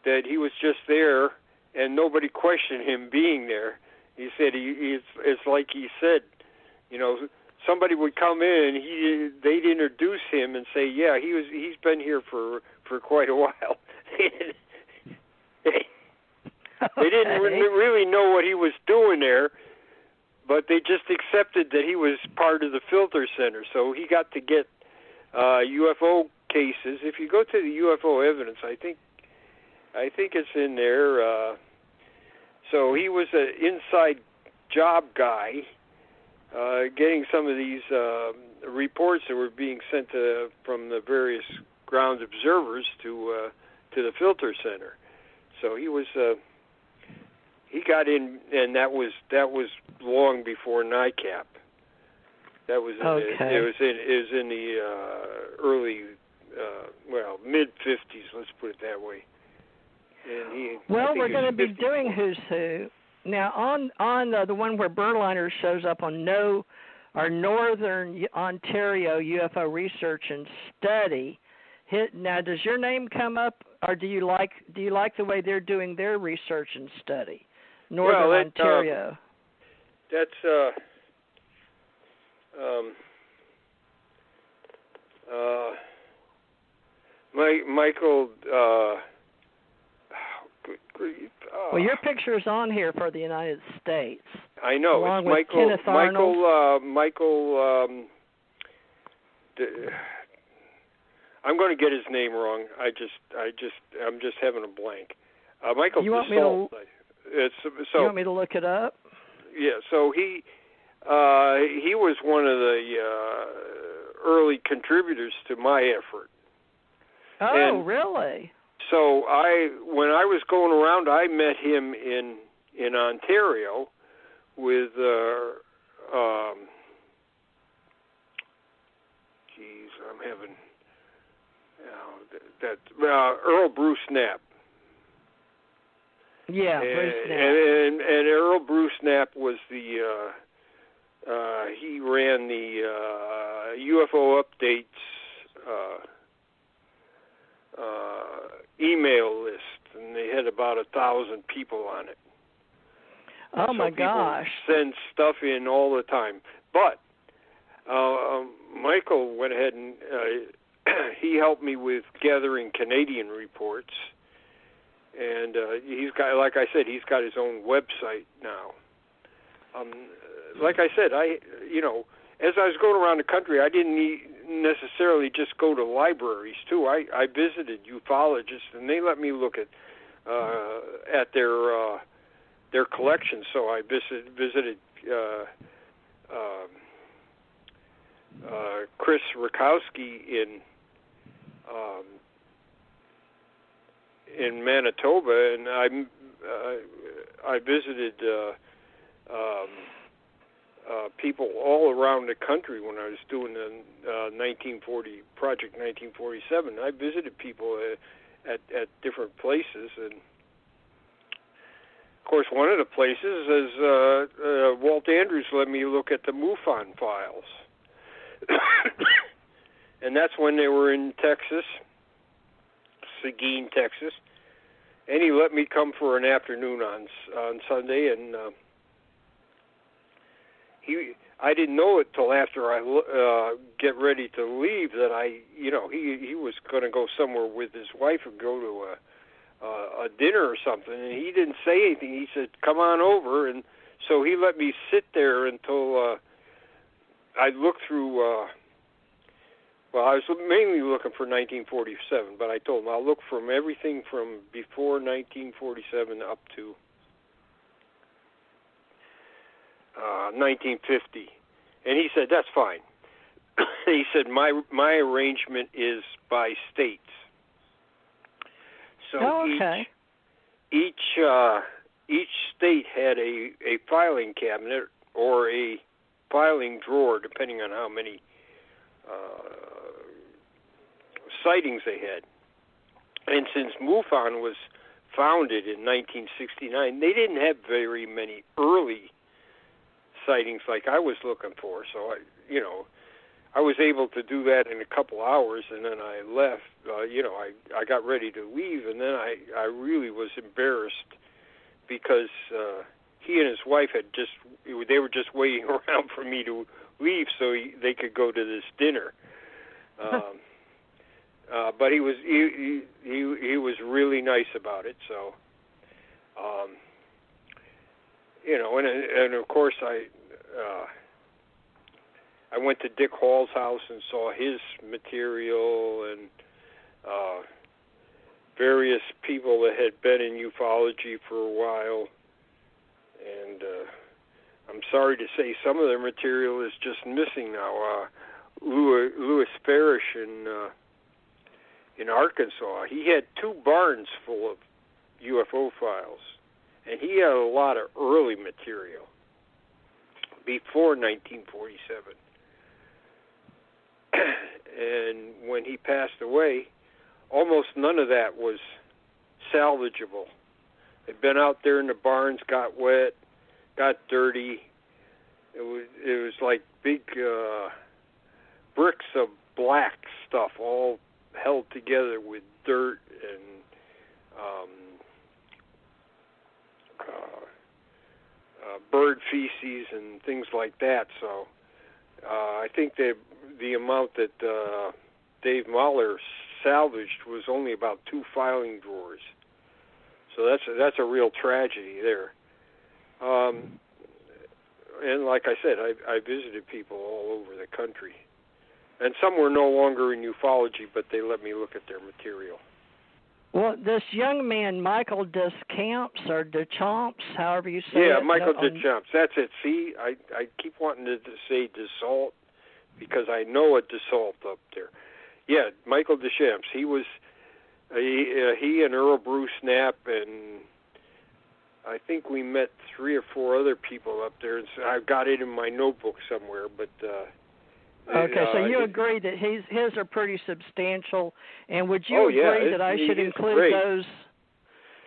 that he was just there and nobody questioned him being there. He said it's like he said, somebody would come in, they'd introduce him and say, yeah, he's been here for quite a while. They didn't really know what he was doing there, but they just accepted that he was part of the filter center. So he got to get UFO cases. If you go to the UFO evidence, I think it's in there. So he was an inside job guy, getting some of these reports that were being sent from the various ground observers to the filter center. So he was he got in, and that was long before NICAP. That was it was in the early mid 50s. Let's put it that way. And we're going to be doing Who's Who now on the one where Berliner shows up on Northern Ontario UFO Research and Study. Now, does your name come up, or do you like the way they're doing their research and study? Northern Ontario. That's Michael. Good grief. Well, your picture's on here for the United States. I know. Along it's with Kenneth Arnold. Michael. I'm going to get his name wrong. I'm just having a blank. Michael. You want me to look it up? Yeah. So he was one of the early contributors to my effort. Oh, really? So when I was going around, I met him in Ontario with I'm having Earl Bruce Knapp. Yeah, Bruce Knapp. And Earl Bruce Knapp was he ran the UFO updates email list, and they had about 1,000 people on it. Oh, my gosh. Send stuff in all the time. But Michael went ahead and he helped me with gathering Canadian reports. And he's got, like I said, he's got his own website now. Like I said, as I was going around the country, I didn't necessarily just go to libraries too. I visited ufologists, and they let me look at their collections. So I visited Chris Rakowski in Manitoba, and I visited people all around the country when I was doing the 1940 Project 1947. I visited people at different places, and of course, one of the places is Walt Andrews let me look at the MUFON files, and that's when they were in Texas, Seguin, Texas. And he let me come for an afternoon on Sunday, and I didn't know it till after I get ready to leave that he was going to go somewhere with his wife and go to a dinner or something, and he didn't say anything. He said, "Come on over," and so he let me sit there until I looked through. Well, I was mainly looking for 1947, but I told him I'll look from everything from before 1947 up to 1950. And he said, that's fine. He said, my arrangement is by states. So each state had a filing cabinet or a filing drawer, depending on how many sightings they had. And since MUFON was founded in 1969, they didn't have very many early sightings like I was looking for. So I I was able to do that in a couple hours, and then I left. I got ready to leave, and then I really was embarrassed because he and his wife they were just waiting around for me to leave so they could go to this dinner. But he was really nice about it. So, and of course I went to Dick Hall's house and saw his material and various people that had been in ufology for a while. And I'm sorry to say some of their material is just missing now. Louis Parrish in Arkansas, he had 2 barns full of UFO files, and he had a lot of early material before 1947. And when he passed away, almost none of that was salvageable. They'd been out there in the barns, got wet, got dirty. It was like big bricks of black stuff, all held together with dirt and bird feces and things like that. So I think the amount that Dave Mahler salvaged was only about 2 filing drawers. So that's a real tragedy there. And like I said, I visited people all over the country. And some were no longer in ufology, but they let me look at their material. Well, this young man, Michael Deschamps, or Deschamps, however you say it. Yeah, Michael Deschamps. That's it. See, I keep wanting to say Dassault because I know a Dassault up there. Yeah, Michael Deschamps. He was, he and Earl Bruce Knapp, and I think we met 3 or 4 other people up there. And so I've got it in my notebook somewhere, but... Okay, so you agree that his are pretty substantial, and would you agree that I should include those?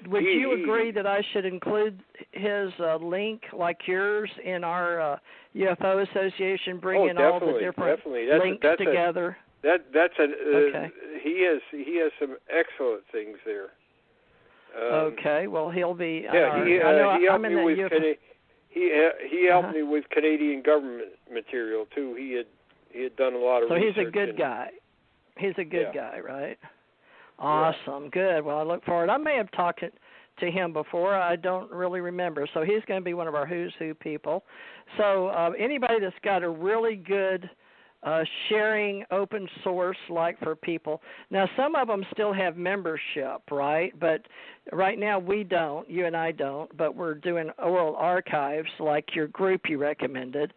Would you agree that I should include his link, like yours, in our UFO Association, bringing all the different links together? Okay. He has some excellent things there. Okay, well he'll be. He helped me with Canadian government material too. He had done a lot of research. So he's a good guy. He's a good guy, right? Awesome. Yeah. Good. Well, I look forward. I may have talked to him before. I don't really remember. So he's going to be one of our Who's Who people. So anybody that's got a really good sharing open source like for people. Now, some of them still have membership, right? But right now we don't. You and I don't. But we're doing oral archives like your group you recommended.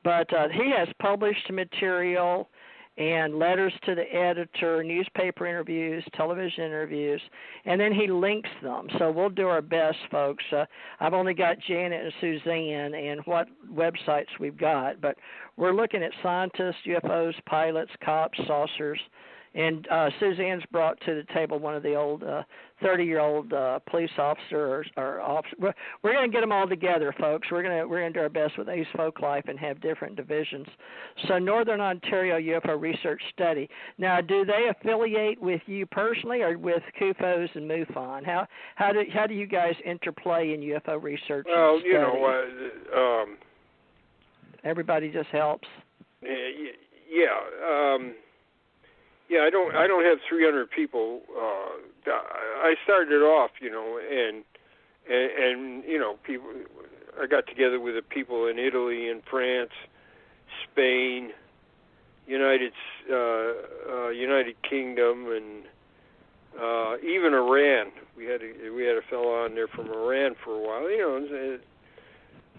But he has published material and letters to the editor, newspaper interviews, television interviews, and then he links them. So we'll do our best, folks. I've only got Janet and Suzanne and what websites we've got, but we're looking at scientists, UFOs, pilots, cops, saucers, and Suzanne's brought to the table one of the old 30-year-old police officer or officer. We're going to get them all together, folks. We're going to do our best with Ace Folklife and have different divisions. So Northern Ontario UFO Research Study. Now, do they affiliate with you personally or with CUFOS and MUFON? How do you guys interplay in UFO research? Well, study? Everybody just helps. Yeah, I don't have 300 people. I started off, and people. I got together with the people in Italy and France, Spain, United Kingdom, and even Iran. We had a fellow on there from Iran for a while.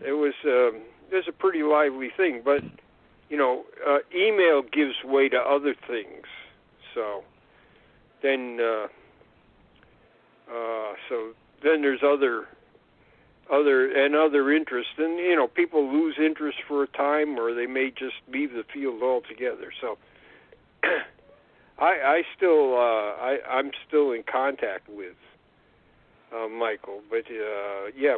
It was a pretty lively thing, but email gives way to other things. So then there's other interests, and people lose interest for a time, or they may just leave the field altogether. So I'm still in contact with Michael, but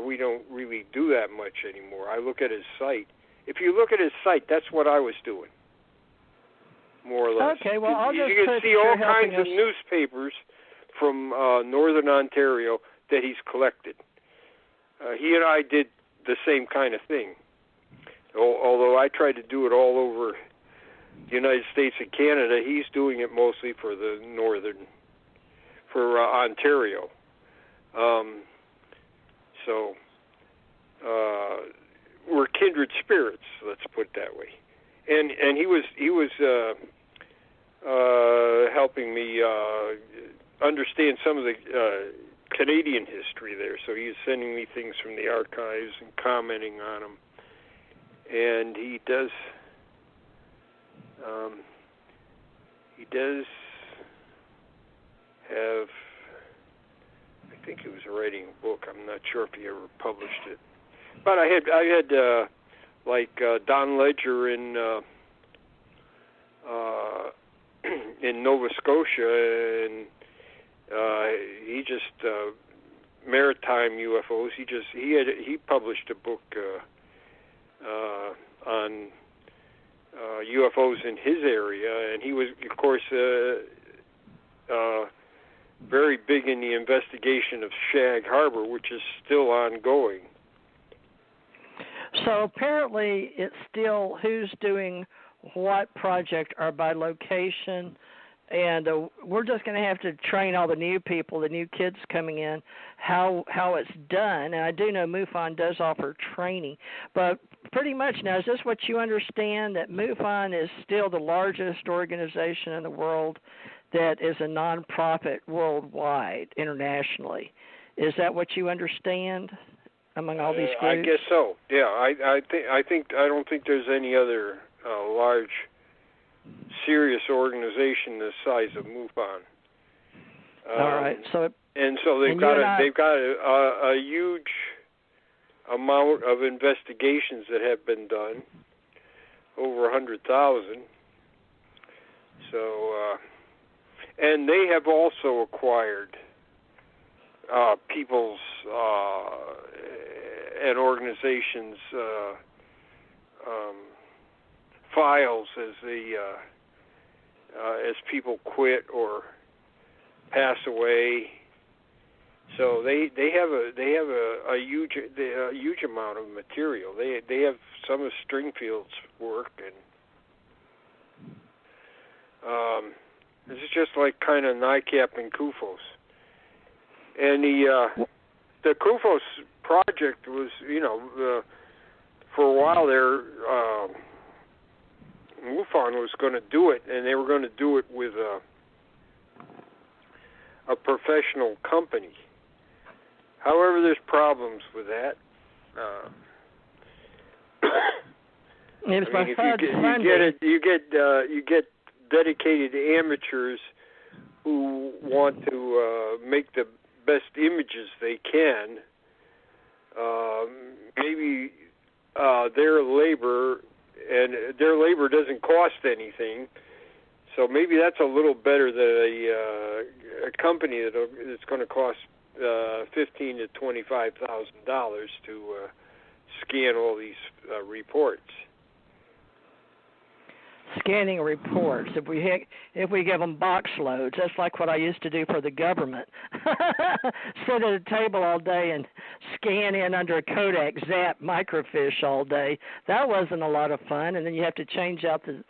we don't really do that much anymore. I look at his site. If you look at his site, that's what I was doing. more or less. Okay, well, I'll just you can put see all you're kinds of helping us. newspapers from northern Ontario that he's collected. He and I did the same kind of thing, although I tried to do it all over the United States and Canada. He's doing it mostly for the Ontario. So we're kindred spirits, let's put it that way. And he was helping me understand some of the Canadian history there. So he was sending me things from the archives and commenting on them. And he does have, I think he was writing a book. I'm not sure if he ever published it. But I had Don Ledger in Nova Scotia, and he just maritime UFOs. He published a book on UFOs in his area, and he was, of course, very big in the investigation of Shag Harbor, which is still ongoing. So apparently it's still who's doing what project or by location, and we're just going to have to train all the new people, the new kids coming in, how it's done. And I do know MUFON does offer training, but pretty much now, is this what you understand, that MUFON is still the largest organization in the world that is a nonprofit worldwide, internationally? Is that what you understand among all these groups? I guess so. Yeah, I don't think there's any other large, serious organization the size of MUFON. All right. So they've got a huge amount of investigations that have been done, over 100,000. So, and they have also acquired people's and organizations' files as people quit or pass away. So they have a huge amount of material. They have some of Stringfield's work, and this is just like kind of NICAP and CUFOS. And the CUFOS project was, for a while there, MUFON was going to do it, and they were going to do it with a professional company. However, there's problems with that. You get dedicated amateurs who want to make the best images they can. Maybe their labor doesn't cost anything, so maybe that's a little better than a company that's going to cost $15,000 to $25,000 to scan all these reports. Scanning reports. If we give them box loads, that's like what I used to do for the government. Sit at a table all day and scan in under a Kodak Zap microfiche all day. That wasn't a lot of fun, and then you have to change out the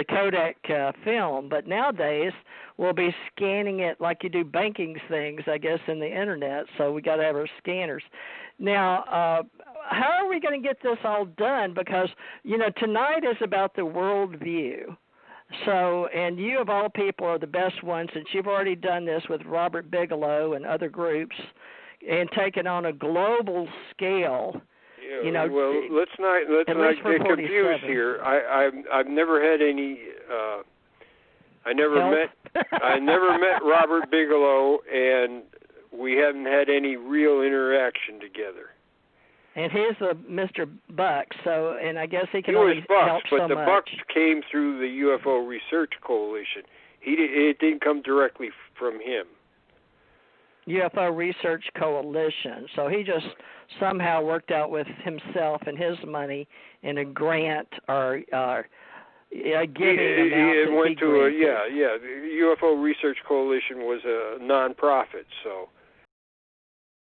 Kodak film. But nowadays, we'll be scanning it like you do banking things, I guess, in the Internet, so we got to have our scanners. Now, how are we going to get this all done? Because, tonight is about the world view. So, and you of all people are the best one, since you've already done this with Robert Bigelow and other groups and taken on a global scale. Yeah, well, let's not get confused here. I've never had any. I never met Robert Bigelow, and we haven't had any real interaction together. And he's Mr. Bucks, and I guess he can only help so much. But the Bucks came through the UFO Research Coalition. It didn't come directly from him. UFO Research Coalition. So he just somehow worked out with himself and his money in a grant or giving amounts it went to the UFO Research Coalition was a non-profit, so